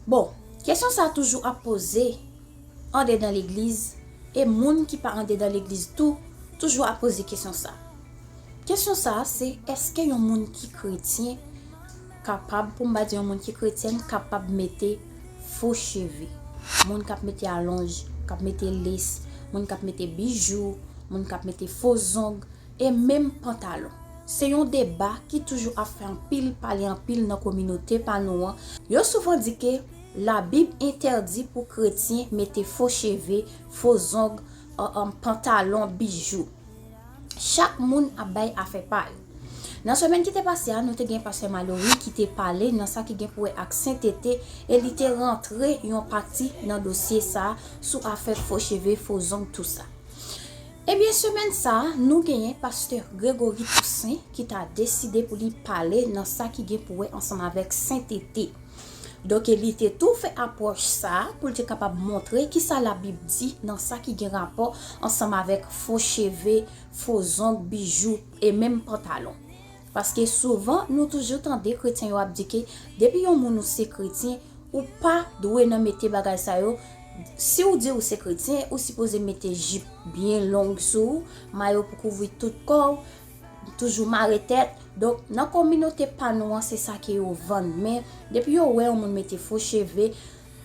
Bon, question ça toujours à poser en dans l'église et moun qui pas en dans l'église toujours à poser question ça. Question ça c'est est-ce que yon moun qui chrétien capable pour me dire un monde qui chrétien capable mettre faux cheveux, monde cap mettre allonge, cap mettre lace, monde cap mettre bijoux, monde cap mettre faux ongles et même pantalon. C'est un débat qui toujours a fait un pile parler en pile dans la communauté par nous. Yo souvent dit que la Bible interdit pour chrétiens mettre faux cheveux, faux ongles, pantalon, bijoux. Chaque monde a fait pareil. Dans la semaine qui était passée, nous avons un pasteur Mallory qui t'a parlé dans ça qui est pour avec sainteté et il était rentré une partie dans le dossier ça sous affaire faux cheveux, faux ongles, tout ça. Et bien semaine ça, nous avons pasteur Grégory Toussaint qui t'a décidé pour lui parler dans ça qui est pour ensemble avec sainteté. Donc il était tout fait approche ça pour être capable de montrer qui ça la Bible dit dans ça qui a rapport ensemble avec faux cheveux, faux ongles, bijoux et même pantalon. Parce que souvent, nous toujours tendez chrétiens yo dit que depuis yon moun ou c'est chrétien ou pas doué nan mettre bagay sa yo. Si ou dit ou c'est chrétien, ou supposé mettre jupe bien longue sous, maillot pour couvrir tout corps, toujours marre tête. Donc dans communauté pas nous c'est ça qui yo vend mais depuis yo ouais on mette faux cheveux,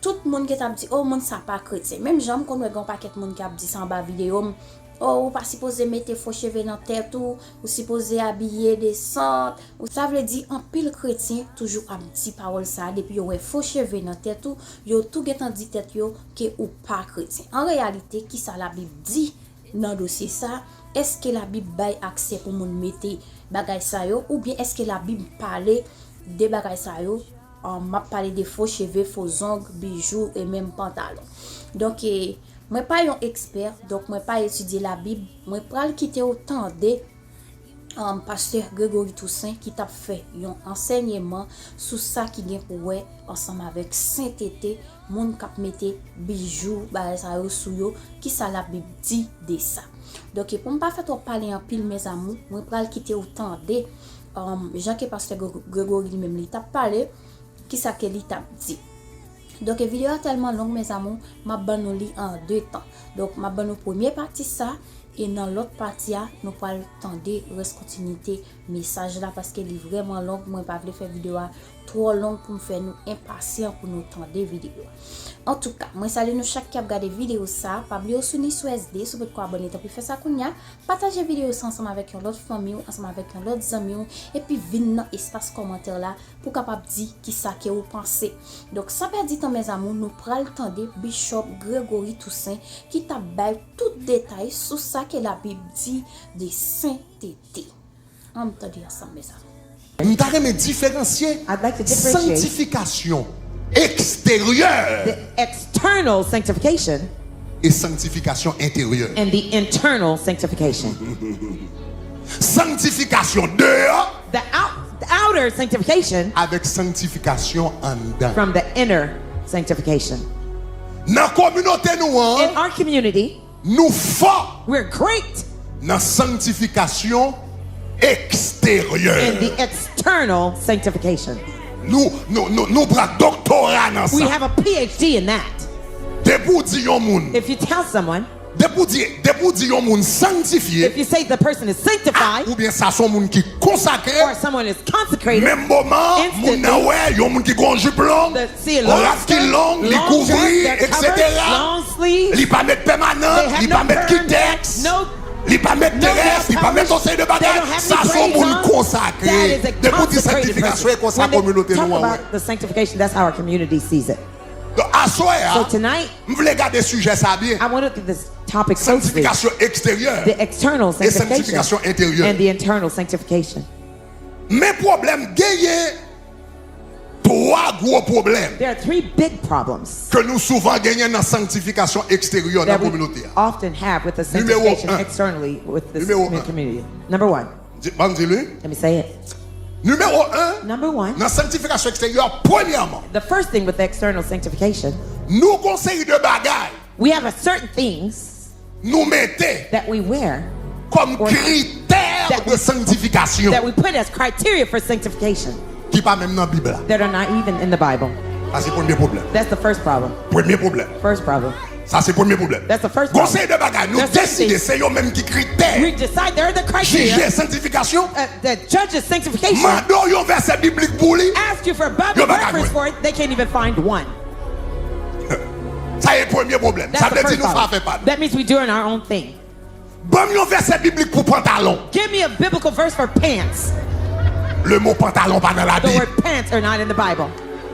tout le monde qui t'a dit oh moun ça pas chrétien. Même j'aime qu'on grand paquet monde qui a dit ça en bas vidéo. Oh, ou pas supposé mettre faux cheveux dans tête ou supposé habiller descendre ou ça veut dire en pile chrétien toujours a dit parole ça depuis yo faux cheveux dans tête ou yo tout getan dit tête yo que ou pas chrétien. En réalité qui ça la Bible dit dans dossier ça, est-ce que la Bible bail accès pour moun mettre bagay ça yo ou bien est-ce que la Bible parler des bagay ça yo m'a parlé des faux cheveux, faux ongles, bijoux et même pantalon. Donc moi pas un expert, donc moi pas étudier la Bible, moi pral quitter autant de pasteur Grégory Toussaint qui t'a fait un enseignement sur ça qui vient pour ensemble avec sainteté, moun k'ap mette bijoux, ba ça yo sou yo, qui ça la Bible dit de ça. Donc pour me pas faire trop parler en pile mes amours, moi pral quitter autant de Jean que pasteur Grégory lui-même il t'a parlé qui ça que il t'a dit. Donc la vidéo est tellement longue mes amours, m'a banoli en deux temps. Donc m'a ban première partie ça et dans l'autre partie nous pourrons tendre reste continuité message là parce qu'elle est vraiment longue, moi pas faire vidéo trop longue pour me faire nous impatient pour nous tendre vidéo. En tout cas, moi salue nous chaque qui a regardé vidéo ça, pas oublier sur SD, sur votre abonner pour faire ça kounya, partager vidéo ça ensemble avec une autre famille, ensemble avec un autre ami et puis venir dans espace commentaire là pour capable dire qui ça que vous pensez. Donc sans perdre temps mes amours, nous pral tendre Bishop Grégory Toussaint qui t'a bail tout détail sur ça que la Bible dit de sainteté. On te dit ensemble mes amours. M'ta me différencier sanctification extérieure the external sanctification et sanctification intérieure. and the internal sanctification. Sanctification dehors The outer sanctification avec sanctification en dedans. from the inner sanctification. Dans communauté nous In our community, nous fort we're great dans sanctification extérieure. in the external sanctification. Nous prenons doctorat dans We ça. have a PhD in that. Debout dit yon moun. If you tell someone, Debout dit yon moun sanctifié. if you say the person is sanctified Ou bien ça son moun qui consacré. or someone is consecrated, Même moment, moun nan wè, yon moun qui gon jupe long, the see a on long raf ki skirt, long, li long couvri, dress, they're covered, etc. long sleeves, Li pa met they permanent, have li no pa met perm, kitex, no li pa met no terres, li pa met polish, conseil de they don't bagay. have Ça any son braids moun on. consacré. That is a Debout di consecrated sanctification et person. comme ça When they communauté talk nou wè. about the sanctification, that's how our community sees it. Donc à soir, So tonight, m'vle garder sujet ça bien. I want to look at this topic closely. Sanctification extérieure The external et sanctification sanctification intérieure. and the internal sanctification. Mais problème gagné trois gros problèmes There are three big problems que nous souvent gagnons dans la sanctification extérieure dans la that we communauté. often have with the Numéro sanctification un. externally with the Numéro un. community. Number one, Dis-le. let me say it. Numéro 1, Number one, dans la sanctification extérieure, premièrement, the first thing with the external sanctification, nous conseillons de bagailles, we have a certain things nous mettons that we wear comme Or- critères that de we- sanctification that we put as criteria for sanctification qui pas même dans la Bible. that are not even in the Bible. Ça, c'est le premier problème. That's the first problem. Premier problème. First problem. Ça, c'est le premier problème. That's the first problem. Conseil de bagaille, nous That's the décidons, thing. c'est eux-mêmes qui critères. We decide there are the criteria Juger sanctification. that judges sanctification. Mandons un verset biblique pour lui. Ask you for a Bible Yo, back reference away. for it, they can't even find one. Ça, c'est le premier problème. That's Ça the veut dire first nous ne problem. faisons pas. That means we're doing our own thing. Bon, un verset biblique pour pantalon. Give me a biblical verse for pants. Le mot pantalon pas dans la The Bible. word pants are not in the Bible.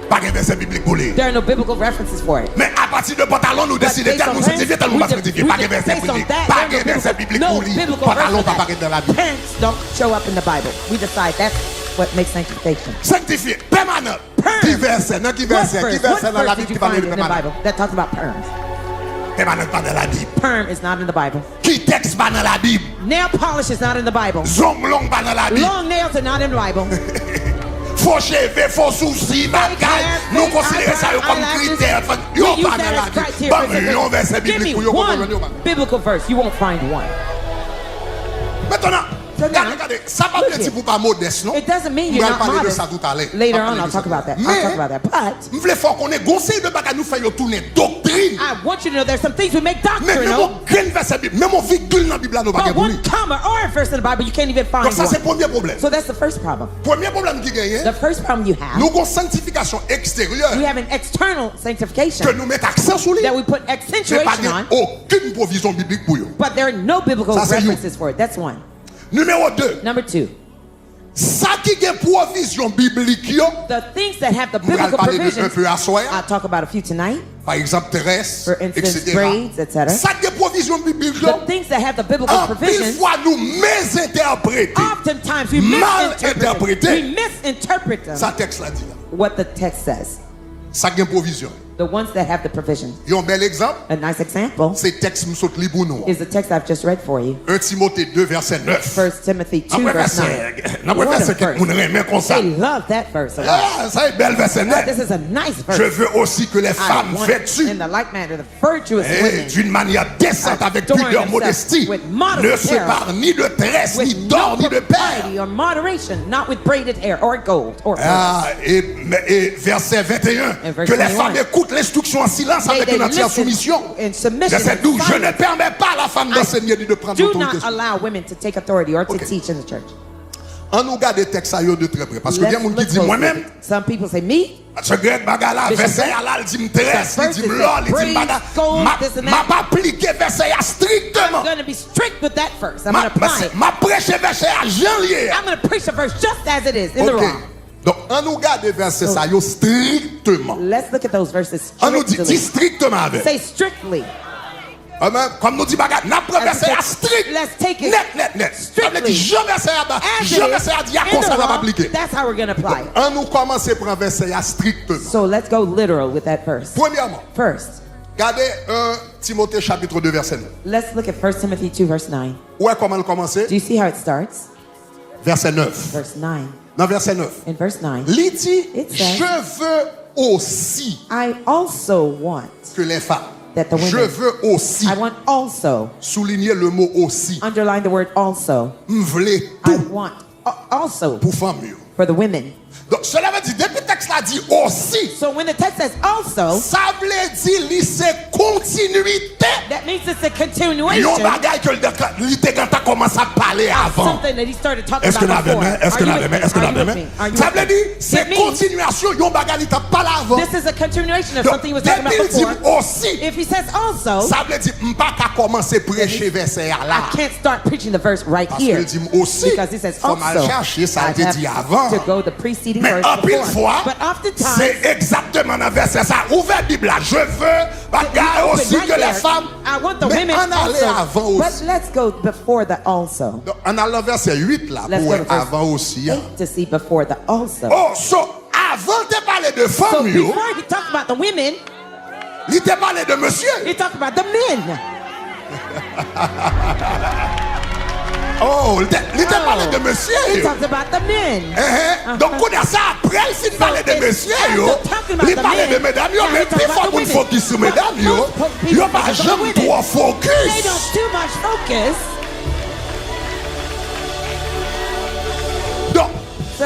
Pas de verset biblique pour lui. There are no biblical references for it. Mais à partir de pantalon, nous décidons based tel on nous pants, sanctifier, tel nous we pas de- sanctifier. we Pas de de- verset based on biblique. that, Pas there de are no verset biblical- biblique pour no lui. biblical Pantalon verse pas for that. paraître dans la Bible. Pants don't show up in the Bible. We decide that's what makes sanctification. Sanctifié, permanent. Perm. Qui verset? Non, qui What verset? Qui verse? verset What dans la verse Bible did qui you parle find de in the permanent? Bible that talks about perms? Permanent pas dans la Bible. Perm is not in the Bible. Qui texte pas dans la Bible? Nail polish is not in the Bible. Zonglong pas dans la Bible. Long nails are not in the Bible. Faux cheveux, faux sourcils, bagaille. hair, Nous fake considérons ça eyebrows, comme eyelashes. critère. We Yo use pas dans that la as Bible. criteria Bon, for mais yon verset sanctification. Give me biblique pour yo one comprendre. biblical verse. You won't find one. Maintenant, So now, regardez, ça va look pas dire here. pour pas modeste, non? It doesn't mean On you're va not parler de modest. ça tout à l'heure. Later On va on, parler I'll de talk ça. about that. Mais, I'll talk about that. But je voulais faire qu'on ait conseil de bagaille nous faire tourner doctrine. I want you to know there's some things we make Mais même doctrinal. aucun verset biblique, même un virgule dans la Bible, nous pas But pour one lui. comma or a verse in the Bible, you can't even find Donc ça c'est le one. premier problème. So that's the first problem. Premier problème qui gagne, The first problem you have, nous avons une sanctification we extérieure have an external que sanctification nous mettons accent sur lui. that we put Mais pas accentuation on, aucune provision biblique pour eux. but there are no biblical Ça, c'est you. references for it. That's one. Numéro 2, Number two, ça qui est provision biblique, yo, the things that have the on va biblical parler de un provisions, peu à soir, I'll talk about a few tonight. par exemple terrestre, For instance, etc. grades, etc. Ça qui est provision biblique, yo, The things that have the biblical en pile provisions, fois nous mésinterpréter. oftentimes we Mal misinterpret interprété. them. We misinterpret them. Ça texte là dit là. What the text says. Ça qui est provision. The ones that have the provisions. Et un bel exemple, A nice example c'est texte nous saute libre nous. is the text I've just read for you. 1 Timothée 2 verset 9. 1 Timothy 2 Après verse 9. verset, What a verset que verse. nous remet comme ça. They love that verse a lot. Ah, ça est bel verset This 9. is a nice Je verse. veux aussi que les I femmes want, vêtues in the like manner, the virtuous et women d'une manière décente avec adorn pudeur, themselves modestie, with modest ne se apparel, parent ni de tresse, ni with d'or, no ni de perles. propriety or moderation, not with braided hair or gold or pearls. Ah, et verset 21, And verse que les 21. femmes écoutent l'instruction en silence They- avec they une entière listen soumission. in submission Verset and 12, je ne silence. permets pas à la femme d'enseigner ni de prendre Do l'autorité. not allow women to take authority or to Okay. teach in the church. On nous garde les textes à eux de très près. Parce que il y a Let's des gens qui look disent closely. moi-même, Some people say, me? ce grec bagala, Bishop verset Greg, à là, il dit me tresse, the il first dit is me that lol, il dit braids, me bada. gold, this and M'a that. pas appliqué verset à strictement. I'm going to be strict with that verse. I'm going to apply it. M'a prêché verset à Jean lié. I'm going to preach the verse just as it is, in the Ok. wrong. Donc, on nous garde les versets ça, yo, strictement. Let's look at those verses On nous dit strictly. strictement avec. Say strictly. Amen. Comme nous dit bagarre, n'a pas Let's verset à take- strict. let's take it Net. strictly. Ça veut dire, je verset à bas, As je it verset à is, dire, in comme the ça va wrong, appliquer. that's how we're going to apply it. On nous commence à prendre verset à strictement. So let's go literal with that verse. Premièrement, First, regardez 1 Timothée chapitre 2 verset 9. let's look at 1 Timothy 2 verse 9. Où est comment le commencer? Do you see how it starts? Verset 9. Verse 9. Dans verset 9. In verse 9, Il dit, It says- je veux aussi I also want que les femmes. that the women, Je veux aussi. I want also, Souligner le mot aussi. underline the word also. M'vle I tout want also pour femmes. yo. for the women. Donc cela veut dire, depuis le texte là dit aussi, So when the text says also, ça veut dire li c'est continuité. that means it's a Yon continuation bagay que li te quand t'as commencé à parler avant. something that he started talking Est-ce que about la before. même? Est-ce que Are la you with même? me? Est-ce que Are la you with même? me? Are you Ça with veut me? dire, c'est It means continuation, yon bagay li t'a pas avant. this is a continuation of Donc, something he was talking depuis about il dit before. aussi, If he says also, ça veut dire, m'pas qu'à commencer prêcher verset là. I can't start preaching the verse right Parce here. qu'il dit aussi, Because he says faut mal also. chercher, ça a I été have dit avant. to go the preceding Mais verse en pile before. fois, But oftentimes, c'est exactement dans verset ça. Ouvert Bible là, je veux bagay open aussi right que les there. femmes. I want the Mais women en aller avant also. But aussi. let's go before the also. Donc, en allant verset 8 là, Let's pour go to verse avant aussi. hein. 8 to see before the also. Oh, so, avant de parler de So femmes, yo, before he talked about the women, il te parlait de monsieur. he talked about the men. Oh, il te parlait de monsieur. He yo. talked about the men. Donc, on a ça après, il parlait de it's monsieur, after yo. talking about Il the parlait men, de mesdames, yo. now Mais he plus talking fort about qu'on the focus sur women. mesdames, yo. Most people Yo, pas focus on the jamais women. trop They focus. don't too much focus. Donc, So,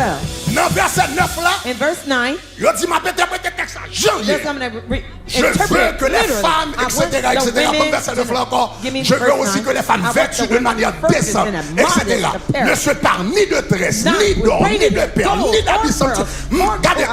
Dans verset 9 là, In verse 9, il dit m'a interprété texte ça. just I'm going to Je veux que les femmes, etc., comme verset 9 là encore, je veux aussi que les femmes vêtues de manière décente, etc., ne se parent ni de tresse, ni d'or, ni de perles, ni d'habits sentis. Regardez,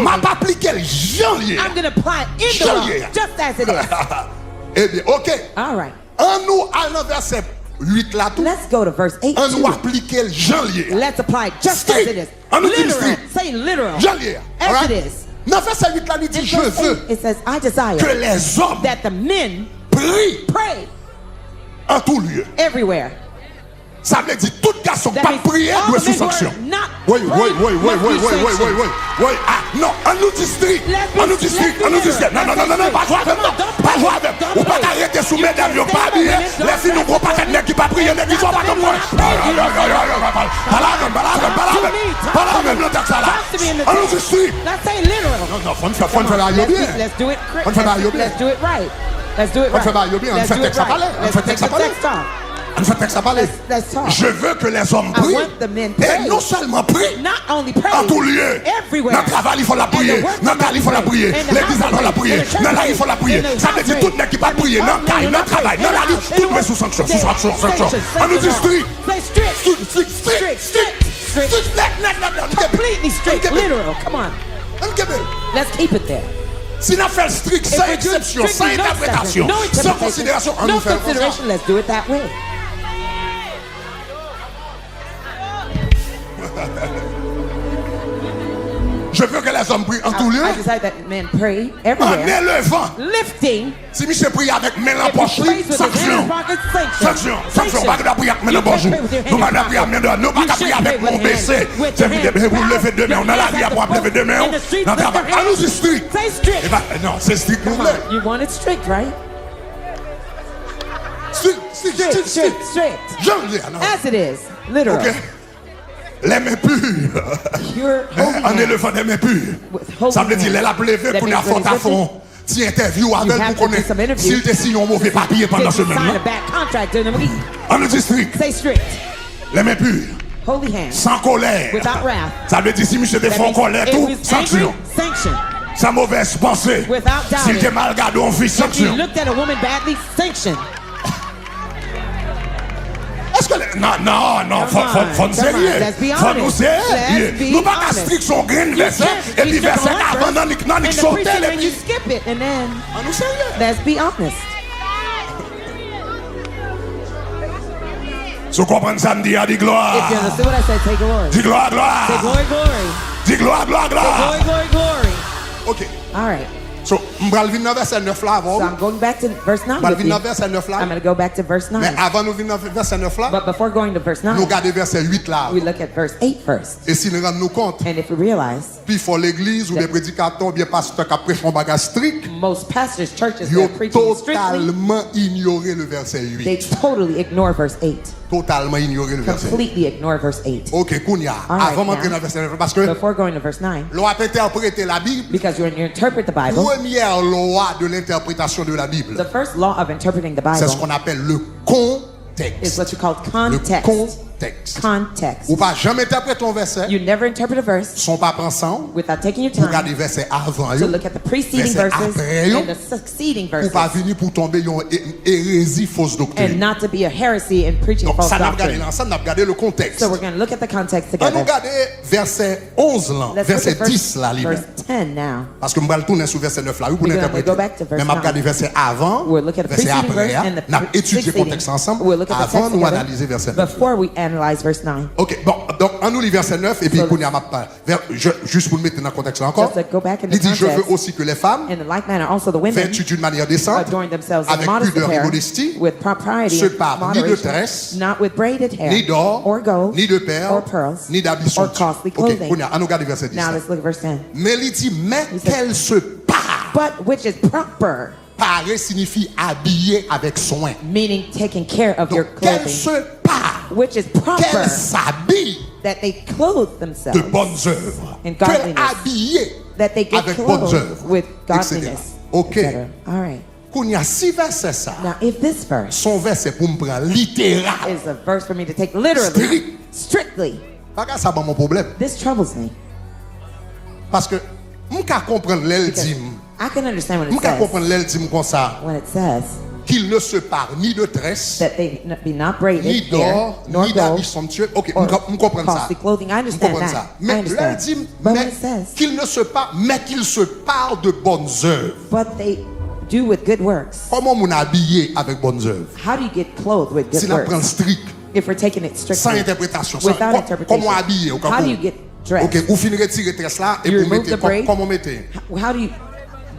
m'a pas appliqué le janvier. I'm going to apply it in the law, just as it is. Eh bien, ok. All right. En nous, allons verset 8 là tout. Let's go to verse 8. En nous appliquer le janvier. Let's apply it just as it is. En nous Literal. Say literal. Janvier. As it is. Dans verset 8 là, il dit, In je verse veux 8, it says, I desire que les hommes that the men prient pray en tout lieu. everywhere. Ça veut dire tout garçon qui That pas means prier all doit the sous men who are sanction. not Oui. praying must be sanctioned. Oui. Ah, non, on nous district. Let's be- On nous district. let's be On nous district. Non, literal. pas jouer avec moi. Don't Pas play. jouer avec moi. Don't Ou pas play. t'arrêter sous You mesdames, can't yo say pas that habillés. women don't Les filles, nous gros play. paquets de nègres qui pas prier, nègres qui sont pas comme moi. Pas même le texte là. Talk to me in the On nous text. district. Let's say literal. Non, faut faire la Let's bien. do it. On fait bailler bien. Let's do it right. Let's do it On fait right. bailler bien, on Let's fait do it texte à right. parler. On Let's fait take texte à the parler. text off. On fait texte à parler. Let's talk. Je veux que les hommes I prient. want the men Et pray. non seulement prient. Not only pray. En tout lieu. Everywhere. Dans le travail, il faut la prier. Dans le travail, il faut la prier. L'église, il faut la prier. Dans la rue, il faut la prier. Ça veut dire tout le monde qui va prier. Dans le caille, dans le travail, dans la rue, tout le monde sous sanction. Sous sanction. On nous dit strict. Say strict. Completely strict. Literal. Come on. Let's keep it there. Si on fait strict, sans If we're doing exception, sans strictly, no interprétation, exception, sans considération, on no nous fait comme ça. consideration, let's do it that way. Je veux que les hommes prient en tout lieu. I decide that men pray En everywhere. élevant. Lifting. Si Michel prie avec main en If he poche, prays with his hand in sanction. his pocket, Sanction. sanction. Pas de prier avec main en poche. Nous pas de prier avec main nous pas de prier avec mon baissé. C'est vous lever deux mains. On a la vie pour lever deux mains. Dans ta main. Ah, nous c'est strict. Say strict. Eh ben, non, c'est strict pour Come nous. on. You want it strict, right? Strict. J'en ai, non. As it is. Literal. Ok. Les mains pures. Pure holy En hands. élevant des mains pures. With holy Ça veut dire, hands. elle a levé That pour la means when faute à he's fond. Si interview avec have pour to do some connaître interview. s'il te signe un mauvais papier pendant Did ce you sign a moment. bad contract during the week? On nous dit strict. Say strict. Les mains pures. Holy hands. Sans colère. Without wrath. Ça veut dire si monsieur te That fait en means colère, if tout, he's sanction. angry, sanction. Sans mauvaise pensée. Without doubting. S'il te mal gardé, on fait If you sanction. looked at a woman badly, sanction. Est-ce que non, faut Come on, sérieux. let's be Faut honest. nous sérieux. Let's be Nous pas honest. strict son grain verset can't et puis be strict verset on one avant verse, non and nique the sauter preaching les when you puis. skip it, and then On nous sérieux. let's be honest. Tu comprends ça me dit à dit If you gloire. understand what I said, say glory. Dis gloire, Say gloire. glory, glory. Dis gloire, gloire, gloire. Glory, glory. OK. All right. So, m'bral vinn dans verset 9 là So I'm avant. going back to verse 9 M'bral with vinn you. dans verset 9 là. I'm going to go back to verse Mais 9. avant nous vinn dans verset 9 là, But before going to verse nous 9, regardons verset 8 là. we look at verse 8 first. Et si nous rendons compte, And if we realize puis faut l'église ou des prédicateurs ou bien pasteurs qui prêchent un bagage strict, most pastors, churches ils that ont are preaching strictly, totalement ignoré le verset 8. they totally ignore verse 8. Totalement ignoré le verset 8. Completely ignore verse 8. Ok, Kounia, All right, avant d'entrer now. dans le verset 9, parce que Before going to verse 9, l'on a interprété la Bible, because when you interpret the Bible, première loi de l'interprétation de la Bible, the first law of interpreting the c'est ce Bible qu'on appelle le is contexte. what you call Le context. contexte. Context. Ou pas jamais interpréter un verset, You never interpret a verse sont pas pensants, without taking your pour time regarder verset avant, to look at the preceding verset verses après, and the succeeding pour verses, pas venir pour tomber dans une hérésie fausse and doctrine. not to be a heresy in preaching Donc false ça n'a regardé doctrine. l'ensemble, n'a regardé le contexte. So we're going to look at the context On nous together. regarde verset 11 là, Let's look verset at 10 là, verse lui-même. 10 now. Parce que je vais retourner sur verset 9 là, oui, pour We're gonna l'interpréter. go back to verse Mais je vais 9. regarder verset avant, We'll look at the verset preceding après, verse and the on a étudié le succeeding. contexte ensemble, We'll look at the avant text nous together analyser verset 9. before we analyze verse 9. Ok, bon, donc on nous lit verset 9 et puis So- on y a juste pour le mettre dans le contexte là encore. Just to go back in the Il dit, je veux context. aussi que les femmes, In the like manner, also the women vêtues d'une manière décente, adorn themselves in avec modest pudeur et apparel, modestie, with propriety se and parent ni de moderation, tresse, not with braided hair, ni d'or, or gold, ni de perles, or pearls, ni d'habits or somptueux. costly Ok, clothing. on y a, on nous regarde verset 10. Now là. let's look at verse 10. Mais il dit, mais He said- qu'elle se pare. But which is proper, Parer signifie habiller avec soin. meaning taking care of your Donc, qu'elle clothing, se pare, which is proper, qu'elle s'habille that they clothe de themselves, bonnes œuvres. In Qu'elle godliness. habille that they get avec bonnes clothed œuvres, with etc. godliness, Ok. etc. All right. Qu'on y a 6 versets ça. Now, if this verse Son verset pour me prendre littéral. is a verse for me to take literally, Strict. strictly, Ça c'est mon problème. This troubles me. Parce que je comprends l'eldim. I can understand when Je it says, comprends l'eldim comme ça. when it says Qu'il ne se parle ni de tresse, that they be not braided ni hair, d'or, nor ni d'habits gold, somptueux. Ok, or je comprends ça. costly clothing. I Je understand comprends that. ça. I Mais understand. l'eldim, But when mais it says, qu'il ne se parle, mais qu'il se parle de bonnes œuvres. but they do with good works. Comment on habillé avec bonnes œuvres? How do you get clothed with good Si on prend works? strict, If we're taking it sans strictly, interprétation, without interpretation, comment habillé? how do you get dressed? Ok, vous finirez de tirer tresse là et You vous remove mettez the braid? comment mettez? How do you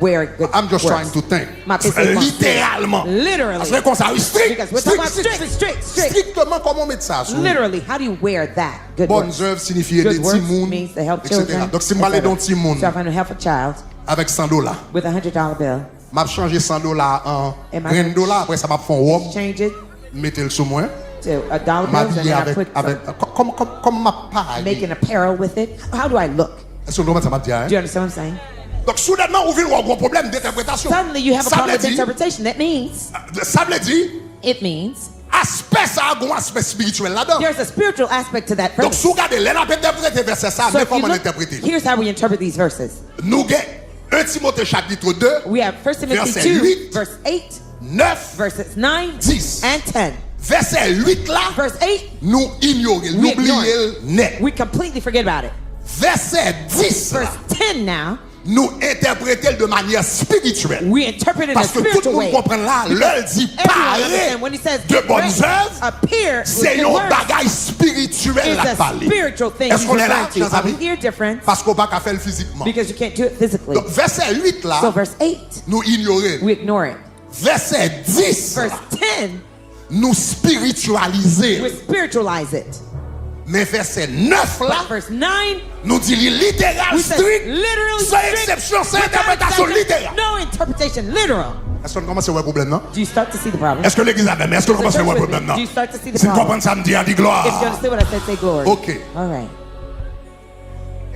wear good I'm just works? trying to think. My business must be- Littéralement. Literally. Parce que comme ça, strict, Because we're talking about strict. strictement comment mettre ça? Sur Literally, how do you wear that? Good bonnes works. œuvres signifie Good des works timouns, means to help etc. children. Donc si je m'allais dans timouns So if I'm to help a child avec $100, with $100 bill, m'a changé $100 en Am I gonna $100, après ça m'a fait un robe, change it mettez le sous moi, to $1 bills, and m'habiller then I avec, put comme ma paille. make an apparel with it. How do I look? Est-ce que vous comprenez ça m'a dit, hein? Do you understand what I'm saying? Donc soudainement, vous venez un gros problème d'interprétation. Suddenly you have a Ça problem veut with dire, interpretation. That means, ça veut dire, it means aspect ça a un aspect spirituel là-dedans. there's a spiritual aspect to that Donc verse. si vous regardez, là, on peut interpréter verset ça, So mais if you comment look, l'interpréter? here's how we interpret these verses. Nous avons 1 Timothée chapitre 2, We have 1 Timothy Verset 2, 8, verse 8, 9, verses 9, 10. and 10. Verset 8 là, Verse 8, nous ignorons, nous we ignore oublions net. we completely forget about it. Verset 10 là, Verse 10 now, nous interprétons de manière spirituelle. we interpret it in a Parce que tout le spiritual monde way. comprend là, l'heure dit Everyone parler understands when he says de bonnes dress, œuvres, appear c'est with un good works. bagage spirituel It's à a parler. spiritual thing Est-ce he's qu'on est là, referring to. chers Are we amis? here different? Parce qu'on ne peut pas faire le physiquement. Because you can't do it physically. Donc verset 8 là, So verse 8, nous ignorons. we ignore it. Verset 10 Verse là, 10, nous spiritualiser. we spiritualize it. Mais verset 9 là, But verse 9, nous dit littéral, we say strict, literally sans strict, exception, sans without interprétation exception, littérale. no interpretation, literal. Est-ce qu'on commence à voir le problème, non? Do you start to see the problem? Est-ce que l'église a même? Est-ce qu'on commence à voir le problème, non? Do you start to see the Si vous problem? comprenez ça, me dit, dit If you gloire. understand what I said, say glory. Ok. All right.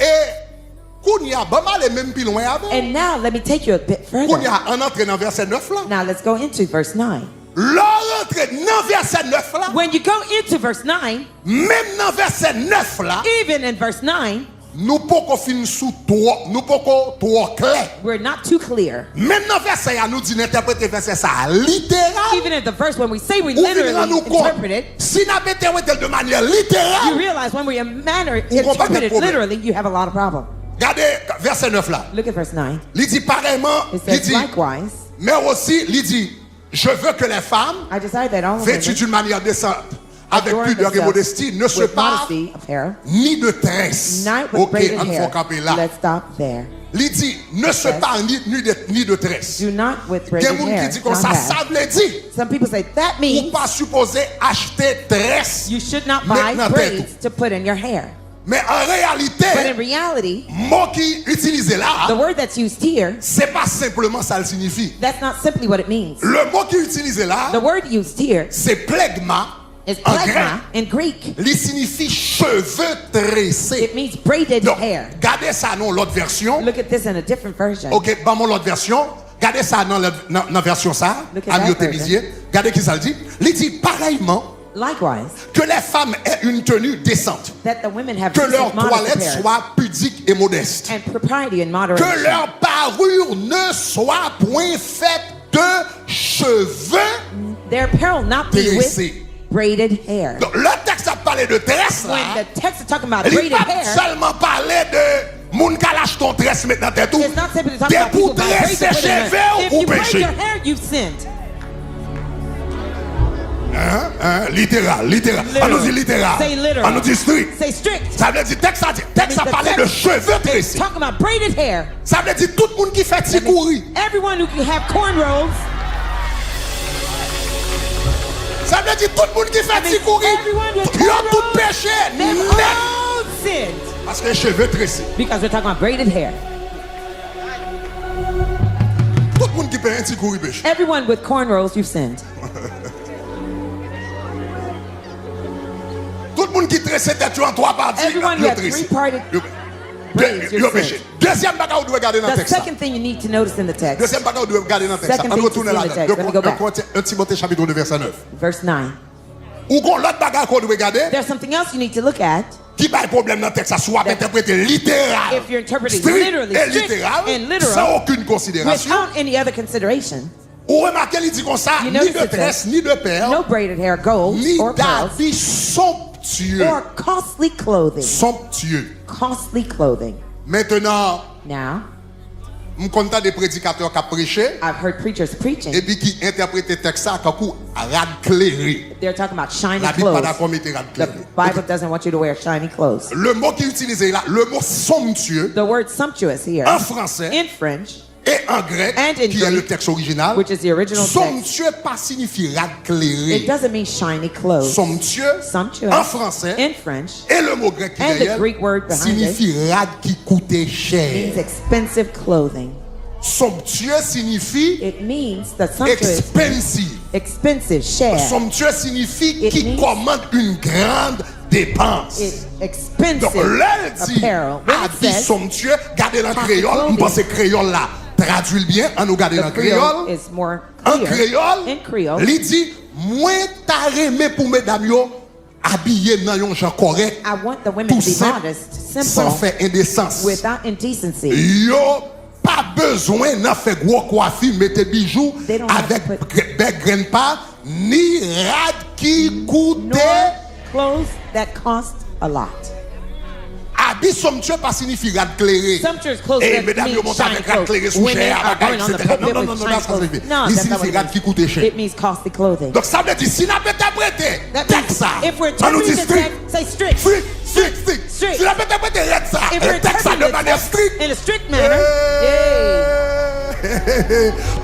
Et, Kounia, bon, mal même plus loin avant. And now let me take you a bit further. Kounia, on entre dans verset 9 là. Now let's go into verse 9. L'on entre dans verset 9 là. When you go into verse 9, Même dans verset 9 là, even in verse 9, nous pouvons finir sous toi, nous pouvons trop clair. we're not too clear. Même dans verset, nous dit d'interpréter verset ça littéral. Even in the verse when we say we Ou venir literally nous compte, interpret it, si nous avons interprété de manière you littérale, realize when we interpret comprenez le it problème. literally, you have a lot of problem. regardez verset 9 là. Look at verse 9. Il dit pareillement, It il says, dit, likewise, mais aussi, il dit, je veux que les femmes, I desire that all vêtues women d'une manière décente, avec adorn pudeur et themselves modestie, ne se with parlent modesty apparel, ni de tresse. not with Ok, braided on hair. faut camper là. Let's stop there. Il dit, ne se Yes. parle ni de tresse. Do not with Il y a braided des gens hair. qui disent comme not ça, have. ça veut dire, Some people say that ou means pas supposé acheter tresse. you should not buy Maintenant, braids to put in your hair. Mais en But in réalité, reality, mot qui utilisé là, the word that's used here, c'est pas simplement ça le signifie. that's not simply what it means. Le mot qui est utilisé là, The word used here c'est plegma is en grec. plegma in Greek. Il signifie cheveux tressés. It means braided Donc, hair. gardez ça dans l'autre version. Look at this in a different version. Ok, dans mon l'autre version. Gardez ça dans la version ça. Look at that Amioté version. Misier. Gardez qui ça le dit. Il dit pareillement Likewise, que les femmes aient une tenue décente. that the women have Que decent, leur modest toilette appearance soit pudique et modeste. and propriety and Que moderation. leur parure ne soit point faite de cheveux. Their apparel not be with Tressés. braided hair. Donc, le texte a parlé de tresse When là. the text is talking about Il braided n'a pas hair, seulement parlé de moun ka lâche ton tresse maintenant t'es tout. it's not simply talking T'es about people pour buying braids to tresser put in their hair. cheveux If ou you braid péché. your hair, you've sinned. Littéral, littéral. On nous dit littéral. Say literal. On nous dit strict. Say strict. Ça veut dire, texte a parlé de cheveux tressés. Talking about braided hair. Ça veut dire tout le monde qui fait ticouri. Everyone who can have cornrows. Ça veut dire tout le monde qui fait ticouri. everyone with Ils ont tout cornrows, péché. They've Net. all sinned. Parce que les cheveux tressés. Because we're talking about braided hair. Tout le monde qui fait un ticouri péché. Everyone with cornrows, you've sinned. Tout le monde qui tresse tête en trois parties. Everyone who ils ont has tressé. three-parted Ils braids, ont you're péché. sinned. Deuxième bagage où vous regardez dans le The texte. second thing you need to notice in the text, Deuxième bagage où vous regardez dans le texte. Second On thing to retourne see in là. the text. Let me go back. 1 Timothée chapitre 2 verset 9. verse 9. Ou qu'on l'autre bagage qu'on doit regarder. There's something else you need to look at. Qui a un problème dans le texte, ça soit interprété littéral, If you're interpreting strict literally, et strict littéral, and literal, sans aucune considération. without any other consideration. Ou remarquez, il dit comme ça, You ni notice de it tresse, says, ni de perles, No braided hair, gold ni or pearls, d'habits somptueux. or costly clothing. Somptueux. Costly clothing. Maintenant, Now, je compte des prédicateurs qui ont prêché I've heard preachers preaching. et puis qui interprètent le texte ça comme rad clairé. They're talking about shiny La Bible pas clothes. d'accord mettre rad The clairé. Bible doesn't want you to wear shiny clothes. Le mot qui est utilisé là, le mot somptueux, The word sumptuous here en français in French, et en grec, and in qui est le Greek, texte original, which is the original text, somptueux pas signifie rad it clairé. doesn't mean shiny clothes. Somptueux, Sumptuous en français, in French et le mot grec qui est and the derrière, Greek word behind signifie rad qui coûtait means cher. expensive clothing. Somptueux signifie It means that sumptuous, expensive. expensive, cher. Somptueux signifie It qui means- commande une grande dépense. It's Donc, expensive l'elle dit apparel. When it habit says somptueux, gardez dans le costly créole, on clothing. pense que créole là, traduit bien, on nous garde dans the le Creole créole. is more En clear. créole, In Creole, il dit, moins t'as aimé pour mesdames yo, habillé dans un genre correct, I want the women tout to be simple, modest, sans simple, faire indécence. without indecency. Yo, pas besoin d'en faire gros coiffure, mettez bijoux They don't have avec to put- bec grain pas, ni rad qui coûte. Nor clothes that cost a lot. Habit somptueux pas signifie rad clairé. Sumptuous clothes Eh, that mesdames, mean yo monte shiny avec rad clothes. clairé sous Women chair, are going on the etc. pulpit Non, non, with non, non, shiny ça clothes. signifie. No, Il that's not what signifie it rad qui coûte means. cher. It means costly clothing. Donc ça veut dire, si n'a pas interprété, That texte means ça, if we're on nous dit interpreting the strict, text, say strict. strict, strict, strict. Strict. Si n'a pas interprété ça, If we're le texte ça de interpreting the manière text stricte, in a strict manner,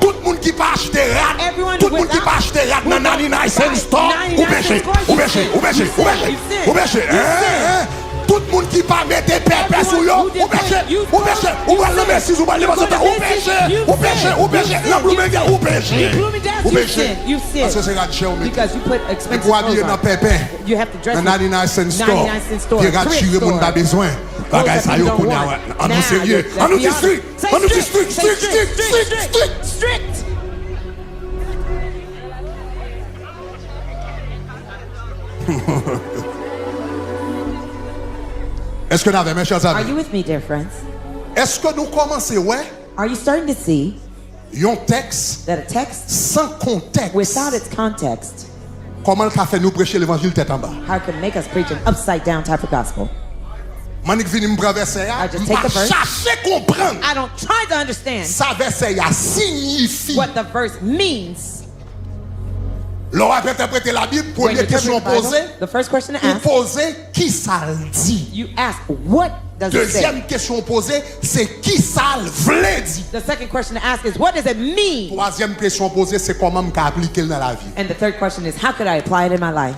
tout le monde qui va acheter rad, Everyone tout le monde qui without- va acheter rad dans without 99 cent right. store, 99 ou péché, cent store, ou you péché, sin. ou péché, You ou péché, sin. ou péché, You sin. tout le monde qui va mettre pépé sur yo, who ou péché, you ou péché, ou va le mettre ou va le mettre, ou péché, ou péché, ou péché, la bloumé, ou péché, You blew me down, ou you péché. sin, you sin. Parce que c'est rad cher, mais because you put expensive pour habiller clothes dans on. pépé, You have to dress dans 99 cent store, 99 cent store, qui rad thrift chiré mon store. pas besoin. Bagay Clothes ça that yo you don't konya, want. en nous Now, sérieux, let's en nous be dit honest. strict, Say en nous dit strict, strict, say strict, strict, strict, strict. strict. Est-ce que nous avons, mes chers Are amis, you with me, dear friends? est-ce que nous commençons, ouais, Are you starting to see un texte that a text sans contexte, without its context, comment le fait nous prêcher l'évangile tête en bas? how it can make us preach an upside down type of gospel? Manik vini me prend verset, I just take the verse. chercher comprendre. I don't try to understand Ça verset signifie. what the verse means. L'on va interpréter la Bible, When you première question interpret the posée, Bible, the first question to pour ask, poser qui ça le dit. you ask, what does it say? Deuxième question posée, c'est qui ça le voulait dire. The second question to ask is, what does it mean? Troisième question posée, c'est comment me appliquer dans la vie. And the third question is, how could I apply it in my life?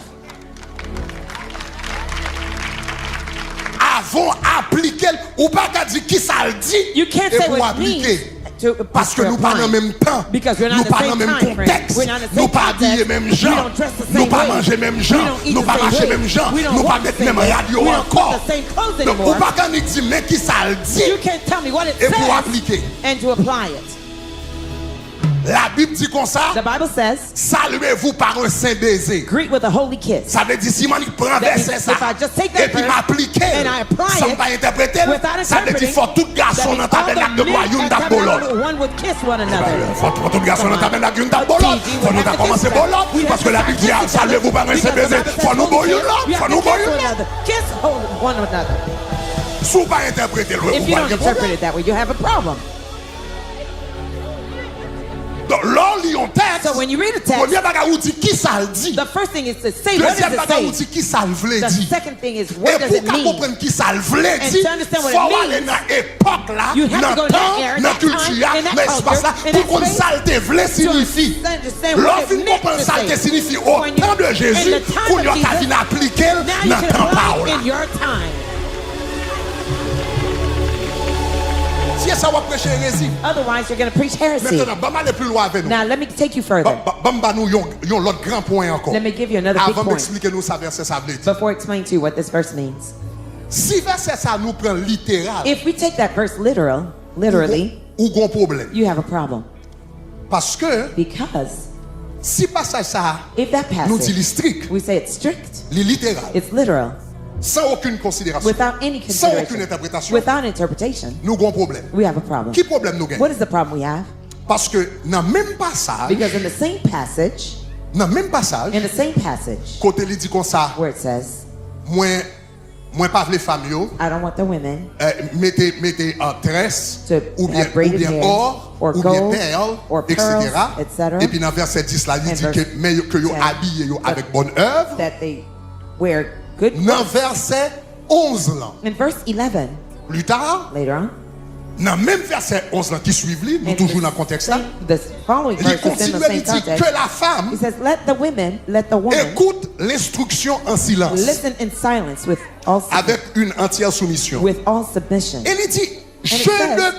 Avant appliquer, ou pas qu'à dire qui ça le dit, You can't et say pour what it appliquer. means to, Parce que to nous pas dans apply. le même temps, Because we're not nous in the pas dans same le même time frame. contexte, We're not in the nous same pas habiller context. même We gens, don't dress the nous same pas way. manger même We gens, don't eat nous the pas same marcher way. même gens, We don't nous pas walk the mettre same même way. radio We don't put encore. the same clothes Donc anymore. ou pas qu'en dit mais qui ça le dit You can't tell me what it et pour says appliquer. and to apply it. La Bible dit comme ça, The Bible says, saluez-vous par un saint baiser. greet with a holy kiss. Ça veut dire si moi je prends That verset means ça if I just take that et puis verse m'appliquer and I apply sans it pas interpréter, without ça veut dire interpreting, faut tout that garçon means dans all tabernacle de the roi men une at dame bolot. tabernacle, one would kiss one another. Faut tout garçon dans tabernacle une dame But bolot. PG, Faut we nous have to commencer kiss bolot we parce have que la to Bible dit kiss each saluez-vous other. par un Because saint the baiser. Bible says Faut nous holy boyer kiss. là, We faut have nous to kiss boyer one là. another. Kiss one another. Si vous pas interpréter le If you don't interpret it that way, you have a problem. Donc là on texte. So when you read a text, Premier bagage ou dit qui ça le dit. the first thing is to say, what Deuxième does it bagage ou say? dit qui ça le voulait The dire. second thing is, Et what does it pour mean? comprendre qui ça le voulait And dire, to understand what faut it aller means, dans l'époque là, you have to dans go le in that temps, era, dans la that culture, time, in that dans l'espace là, culture, in pour that qu'on space, saleté voulait signifie. to understand what Lorsqu'on it meant comprend to saleté say. signifie au When you- temps de in Jésus, the time qu'on of y a Jesus, qu'à appliquer now you dans le can temps apply là. it in your time. Si ça va prêcher hérésie. Otherwise, you're going to preach heresy. Maintenant, on va aller plus loin avec nous. Now, let me take you further. Bamba nous yon l'autre grand point encore. Let me give you another big Avant point d'expliquer nous ça verset ça veut dire. before explaining to you what this verse means. Si verset ça nous prend littéral, If we take that verse literally, ou gon problème. you have a problem. Parce que Because si passage ça if that nous dit passage, strict, we say it's strict, li littéral. it's literal. sans aucune considération, without any sans aucune consideration, interprétation, without interpretation, nous avons un problème. we have a problem. Qui problème nous What gagnons? is the problem we have? Parce que dans le même passage, Because in the same passage, côté il dit comme ça, where it says, moi pas les femmes yo, I don't want the women mettez en tresse to ou bien have braided hair, or or ou bien gold, perle, or etc. pearls, etc. Et puis dans verset 10 là, il And dit verse que mais que yo 10, habillé yo avec bonne œuvre. that they wear good Dans clothes. verset 11 là, In verse 11, plus tard, later on, dans même verset 11 là qui suivent lui, nous and toujours dans le contexte là, the following il verse is in continue the à same dire context. que la femme He says, let the woman écoute l'instruction en silence listen in silence with all avec une entière soumission. with all submission. Et il dit, je it says, ne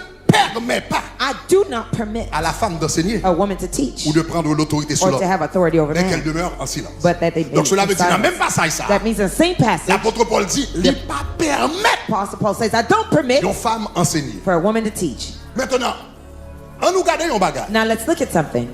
permets pas I do not permit à la femme d'enseigner a woman to teach ou de prendre l'autorité sur or to l'autre, have authority over mais qu'elle man, demeure en silence. but that they Donc be cela in veut dire, dans le silence. même passage ça, That means in the same passage, l'apôtre Paul dit, il ne pas permettre Apostle Paul says, I don't permit une femme enseigner. for a woman to teach. Maintenant, on nous garde un bagage. Now let's look at something.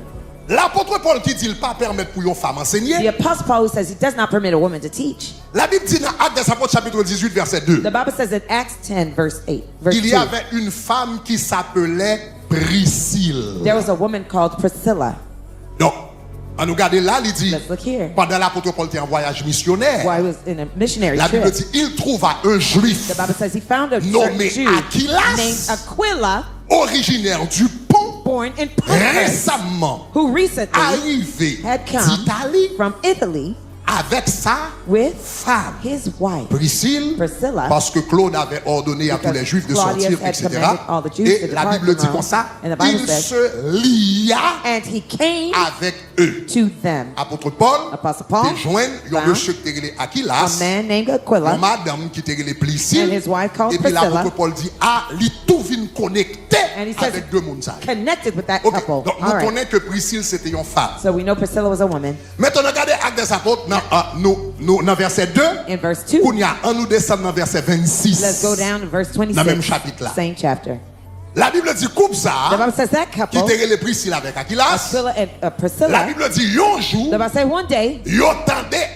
L'apôtre Paul qui dit, il ne pas permettre pour une femme The enseigner. Apostle Paul says he does not permit a woman to teach. La Bible dit dans Actes des Apôtres chapitre 18 verset 2, The Bible says in Acts 10 verse 8, verse il y 2, avait une femme qui s'appelait Priscille. there was a woman called Priscilla. Donc, on nous garde là, il dit, Let's look here. pendant l'apôtre Paul était en voyage missionnaire, While he was in a missionary la Bible trip, dit, il trouva un juif the Bible says he found a nommé Jew Aquilas, named Aquila, originaire du Pont, born in Pontus, récemment who recently arrivé had come d'Italie from Italy avec sa with femme his wife. Priscilla, parce que Claude avait ordonné à tous les Juifs de Claudius sortir, had etc. commanded all the Jews Et to la depart Bible from dit comme ça, Rome. And the Bible il says, se lia and he came avec eux. to them. Apôtre Paul, Apostle Paul te joint un found monsieur qui était A Aquilas, man named une Aquila madame qui était Priscille, and his wife called et puis Priscilla. l'apôtre Paul dit, ah, il tout vient connecté And he says, avec deux mondes. connected with that Ok, couple. donc All nous right. connaissons que Priscille c'était une femme. So we know Priscilla was a woman. Maintenant, regardez Actes des Apôtres, dans verset 2, In verse 2, on nous descend dans verset 26. let's go down to verse Dans le même 26, chapitre là. same chapter. La Bible dit, coupe The ça, Bible says that qui couple, était Priscille avec Aquilas. Aquila and La Priscilla, Bible dit, un jour, the Bible says one day ils entendaient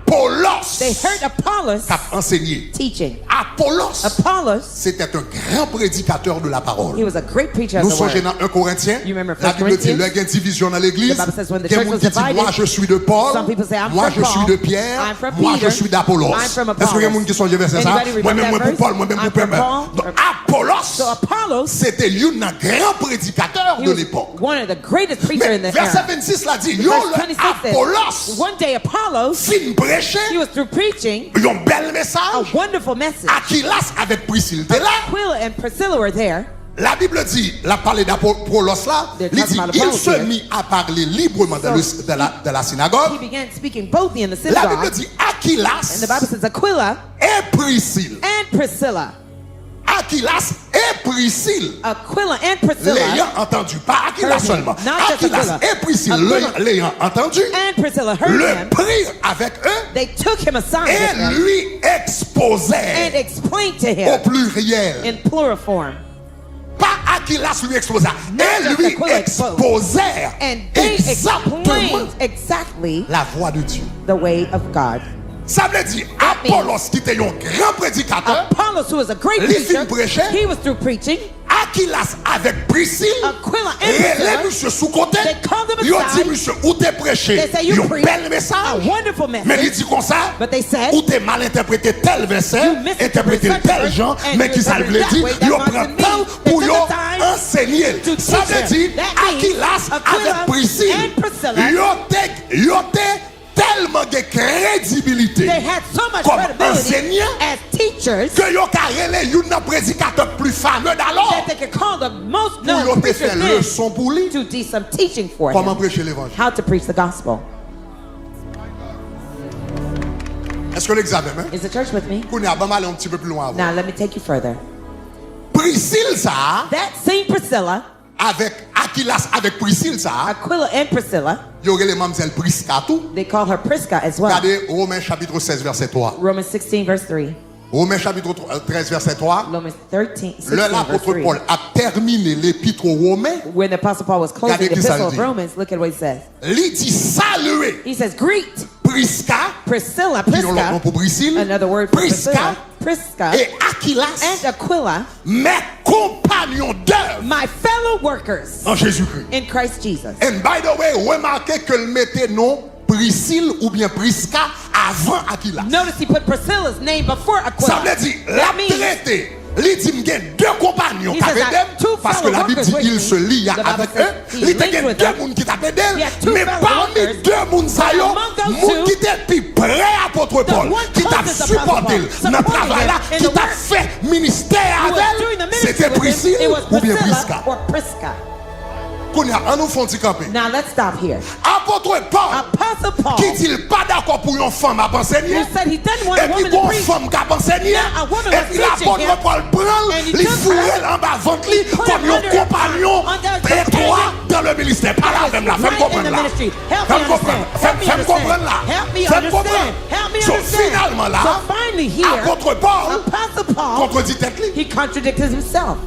Apollos they heard Apollos qui a enseigné. teaching. Apollos, Apollos, c'était un grand prédicateur de la he parole. was a great preacher of Nous the sommes word. dans 1 Corinthiens. You remember La 1 Bible dit, Corinthians? il y a une division dans l'église. The Bible says when the Il y a church des was gens qui disent, divided, moi je suis de Paul, some people say, I'm moi from je suis Paul, de Pierre, I'm from moi je Peter, suis d'Apollos. I'm from Est-ce qu'il y a des Apollos. gens qui sont verset ça? Anybody Moi-même, remember moi that pour Paul, verse? moi-même I'm pour from Pierre. Paul. Donc Apollos, So Apollos, c'était un grand prédicateur he de was l'époque. one of the greatest preachers in Mais the verset era. 26 l'a dit, yo, Verse le 26 says, Apollos, one day Apollos, fin prêcher, he was through preaching un bel a message. wonderful message. Aquilas avec Priscille était là. Aquila and Priscilla were there. La Bible dit, la parlé d'Apollos là, They're il talking dit, about il Apollos se here. mit à parler librement dans de la synagogue. He began speaking boldly in the La Bible synagogue. dit, And Aquilas the Bible says Aquila et Priscille. and Priscilla. Aquilas et Priscille. Aquila and Priscilla L'ayant entendu, pas Aquilas heard him, seulement. not just Aquilas Aquila. et Priscille Aquila l'ayant entendu, and Priscilla heard le him. prirent avec eux They took him aside with et them lui and exposèrent explained to au him pluriel. in plural form. Pas Aquilas lui exposèrent, Not et just lui Aquila exposèrent And they exactement explained exactly la voix de Dieu. the way of God. Ça veut dire, That means- Apollos qui était un grand prédicateur, Apollos, who was a great Les filles preacher, prêchaient. he was through preaching. Aquilas avec Priscille, Aquila and relève Priscilla, monsieur sous côté, they called them ils ont aside. dit monsieur, où t'es prêché, They say, you un preach bel a message, wonderful mais il message, dit comme ça, but they said, où t'es mal interprété tel verset, You misinterpreted interprété such tel verse, genre, and mais you qui ça veut interpreted dire, that way, ils that prennent must temps mean pour they yo took the time enseigner. to Ça teach veut them. dire, That means Aquilas Aquila avec Priscille, and Priscilla, yo t'es tellement de crédibilité they had so much comme credibility enseignant as teachers que yo carrelé un prédicateur plus fameux d'alors that they could call the most pour known yo te preachers faire then leçon pour lui to do some teaching for comment him, prêcher l'évangile. how to preach the gospel. Est-ce que l'examen hein? Is the church with me? Qu'on est à aller un petit peu plus loin avant. Now let me take you further. Priscille ça That same Priscilla, avec Aquilas avec Priscille ça, Aquila and Priscilla, il y aurait les mamzelles Prisca tout. they call her Prisca as well. Regardez Romains chapitre 16 verset 3. Romans 16 verse 3. Romains chapitre 13 verset 3. Romans 13, 16 Le verse l'apôtre 3. Paul a terminé l'épître aux Romains. When the Apostle Paul was closing the Regardez qui ça epistle of dit. Romans, look at what he says. Il dit saluer He says, greet Prisca, Priscilla, qui ont l'autre nom pour Priscille, another word for Prisca, Prisca, et Aquilas, and Aquila, mes compagnons d'œuvre my fellow workers en Jésus-Christ. in Christ Jesus. And by the way, remarquez que le mettait nom Priscille ou bien Prisca avant Aquilas. Notice he put Priscilla's name before Aquila. Ça veut dire, la That means traité. Il dit qu'il y a deux compagnons He qui says avaient I have d'elle, two parce que la fellow Bible dit workers qu'il with se me. lie The Bible avec says eux. he Il y a linked with deux them. personnes qui t'appellent d'elle, He has two mais fellow parmi workers. deux personnes, Among those moun two, qui était plus près apôtre Paul, one qui t'a closest Apostle supporté Paul, dans le supporting travail là, him in qui the t'a work, fait ministère who was doing avec the elle, ministry c'était with him, Priscille it was ou bien Priscilla Prisca. or Prisca. Kounia, on nous font petit camper. Now let's stop here. Apôtre Paul, Apostle Paul, qui dit pas d'accord pour une femme à enseigner, who said he didn't want et a puis woman to une preach, femme qui a enseigné, Now, a woman et was puis teaching l'apôtre him, Paul prend, and he il took fourre her, en bas ventre lui put comme her un under her compagnon arm, under très her étroit companion. dans le ministère. Pas là même là, fais-moi right in comprendre the là. ministry. Help me Fais-moi comprendre. understand. Help me Fais-moi comprendre understand. là. Help me Fais-moi comprendre. understand. Help me So, understand. finalement là, So finally here, apôtre Paul Apostle Paul, contredit tête lui. he contradicted himself.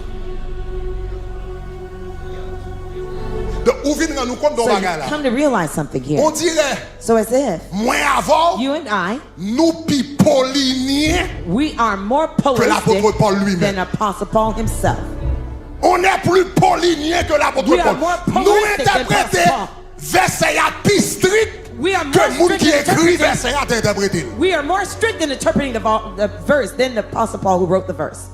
Donc, où vient nous compte dans So la you bagarre là? come to realize something here. On dirait, So as if moins avant, you and I, nous pi pauliniens we are more que l'apôtre poetic Paul lui-même. than Apostle Paul himself. On est plus paulinien que l'apôtre We are Paul. more Nous poetic than interprétons Paul. verset à plus strict We are que more le monde strict qui in écrit interpreting. verset à interpréter. We are more strict in interpreting the verse than the Apostle Paul who wrote the verse.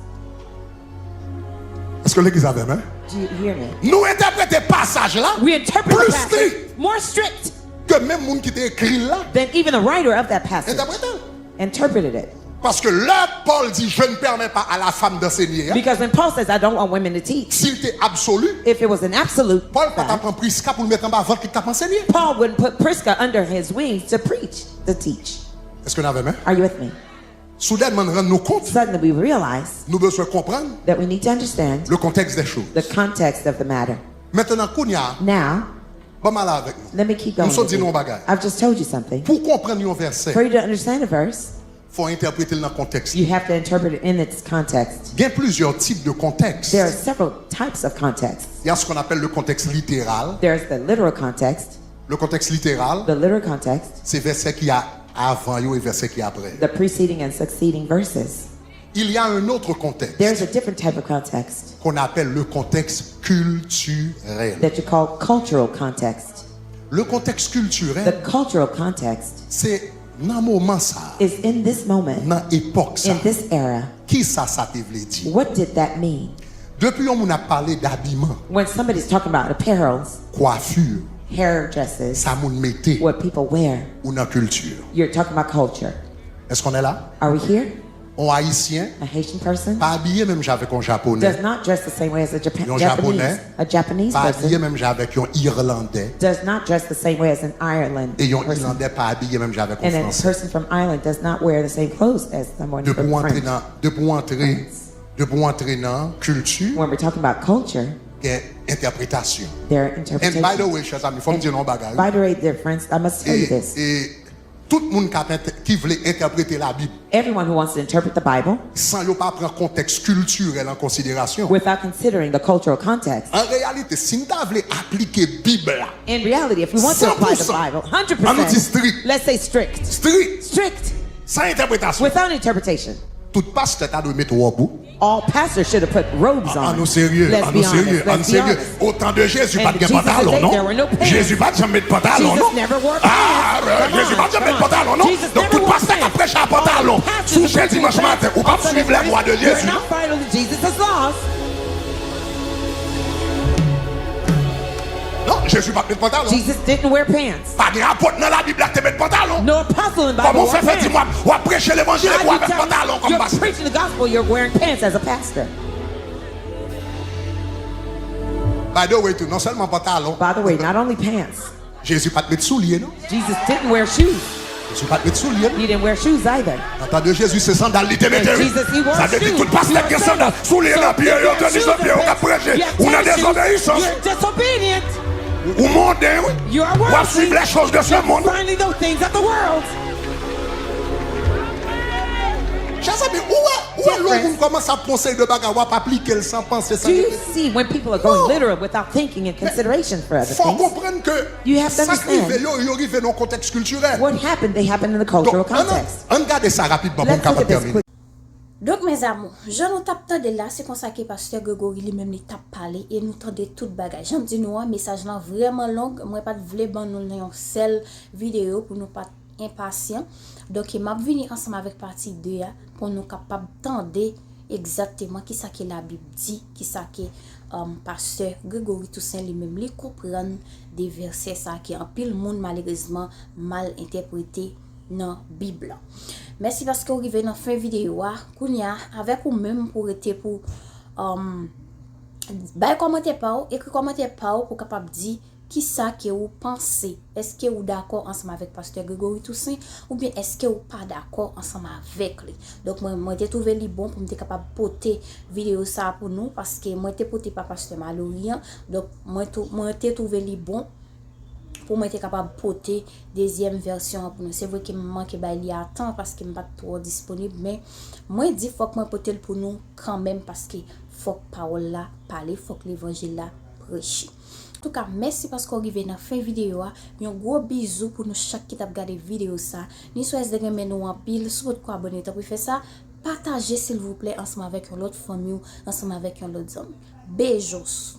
Est-ce que l'église a même, hein? Do you hear me? Nous interprétons passage là We interpret plus the passage strict more strict que même monde qui t'a écrit là. than even the writer of that passage Interprétant. interpreted it. Parce que là, Paul dit, je ne permets pas à la femme d'enseigner. Hein? Because when Paul says, I don't want women to teach, S'il était absolu, if it was an absolute Paul pas fact, prendre Prisca pour le mettre en bas avant qu'il t'a enseigné. Paul wouldn't put Prisca under his wings to preach, to teach. Est-ce que nous avons même? Are you with me? Soudainement, nous rendons compte, Suddenly we realize nous devons comprendre that we need to understand le contexte des choses. the context of the matter. Maintenant, Kounia, Now, pas mal avec nous. let me keep going. Nous sommes with dit you. non bagaille. I've just told you something. Pour comprendre un verset, For you to understand a verse, il faut interpréter dans le contexte. you have to interpret it in its context. Il y a plusieurs types de contextes. There are several types of contexts. Il y a ce qu'on appelle le contexte littéral. There's the literal context. Le contexte littéral, The literal context, c'est verset qui a avant et verset qui a après. the preceding and succeeding verses. Il y a un autre contexte There's a different type of context qu'on appelle le contexte culturel. that you call cultural context. Le contexte The culturel, cultural context c'est dans moment ça, is in this moment, dans époque ça. in this era. Qui ça te voulait dire? What did that mean? Depuis on a parlé d'habillement, When somebody's talking about apparels, coiffure, hair dresses, ça moun mettait what people wear, ou dans culture. you're talking about culture. Est-ce qu'on est là? Are we here? Un haïtien A Haitian person pas habillé même avec un japonais, does not dress the same way as a Un Japanese. Japonais. A Japanese pas habillé person même avec un irlandais, does not dress the same way as an Ireland et un person. irlandais pas habillé même avec un And a français. person from Ireland does not wear the same clothes as someone De from pour entrer France. dans culture, When we're talking about culture, il y a interprétation. their And interpretation. by the way, chers amis, il faut me dire un bagage. By the way, dear friends, I must tell you this. Et tout le monde qui voulait interpréter la Bible Everyone who wants to interpret the Bible sans ne pas prendre contexte culturel en considération. without considering the cultural context. En réalité, si nous voulons appliquer la Bible, In reality, if we want to apply the 100%. Bible, On nous dit strict. 100%, let's say strict. strict, Strict, sans interprétation, without interpretation. tout pasteur a dû mettre au bout. All pastors should have put robes on. En nous sérieux, Let's en be nous honest, sérieux, en let's be sérieux. honest. Au temps de Jésus, And pas de Jesus' pantalon, day, non? there were no pants. Jésus pas jamais mettre pantalon, Jesus non? never wore Ah, pants. Come Jésus on, pas jamais come mettre on. pantalon, non? Jesus Donc never tout wore pasteur qui pants. prêche un pantalon, All pastors sous who Jésus preach dimanche matin, ou pas on suivre la loi de Sunday, you're Jésus. not following Jesus' laws. Non, Jésus pas mettre pantalon. Jesus didn't wear pants. Pas de rapport dans la Bible qui te mettre pantalon. No apostle in the Bible Comment wore fait fait pants. dis-moi, ou à prêcher l'évangile How ou you avec tell me pantalon comme you're pasteur? preaching the gospel, you're wearing pants as a pastor. By the way, tout, non seulement pantalon, By the way, not only pants. Jésus pas te mettre souliers, non? Jesus didn't wear shoes. Jésus pas te mettre souliers. He didn't wear shoes either. En temps de Jésus, c'est sandales, il te mettait. Jesus, he wore Ça veut dire shoes. tout le pasteur He qui a wore sandales, souliers dans le pied, So, il a tennis dans le pied, on a prêché. On a désobéissance. You're disobedient. Ou mondain, oui. You are Ou à worldly. suivre les choses de ce monde. Finally, those things of the world. Chers amis, où difference. Commence à penser de bagarre, ou à appliquer sans penser ça. Do you see when people are going literal without thinking and consideration for other Faut things? comprendre que You have to ça understand. arrive dans le contexte culturel. What happened, they happened in the cultural Donc, context. on regarde ça rapidement pour Let's qu'on look at capable this terminer. quick. Donc, mes amours, je nous tape de là, c'est comme ça que Pasteur Gregory lui-même les tape parler et nous tendez tout bagage. J'aime dire nous un message là vraiment long, moi pas de vle ban nous une seule vidéo pour nous pas impatient. Donc, m'a venu ensemble avec partie 2 pour nous capable tendre exactement qui ça que la Bible dit, qui ça que Pasteur Gregory Toussaint lui-même les comprendre des versets ça qui en pile monde malheureusement mal interprété dans Bible. Merci parce que vous arrivez dans fin vidéo kounya avec ou même pour être pour commentaire par écrit commentaire par pour capable dire qui ça que vous pensez. Est-ce que vous d'accord ensemble avec Pasteur Gregory Toussaint ou bien est-ce que vous pas d'accord ensemble avec lui. Donc moi j'ai trouvé li bon pour me capable porter vidéo ça pour nous parce que moi t'ai porté par Pasteur Malorien. Donc moi t'ai trouvé li bon pour moi être capable de porter deuxième version pour nous. C'est vrai qu'il me manque il à temps parce qu'il me pas trop disponible mais moi dit faut que moi porter pour nous quand même parce que faut que parole là parler, faut que l'évangile là prêcher. En tout cas, merci parce qu'on arrive dans la fin vidéo. Un gros bisou pour nous chaque qui t'a regardé vidéo ça. Ni souhaite de aimer nous en pile, sur votre abonner pour faire ça, partagez s'il vous plaît ensemble avec une autre famille, ensemble avec un autre homme. Beijos.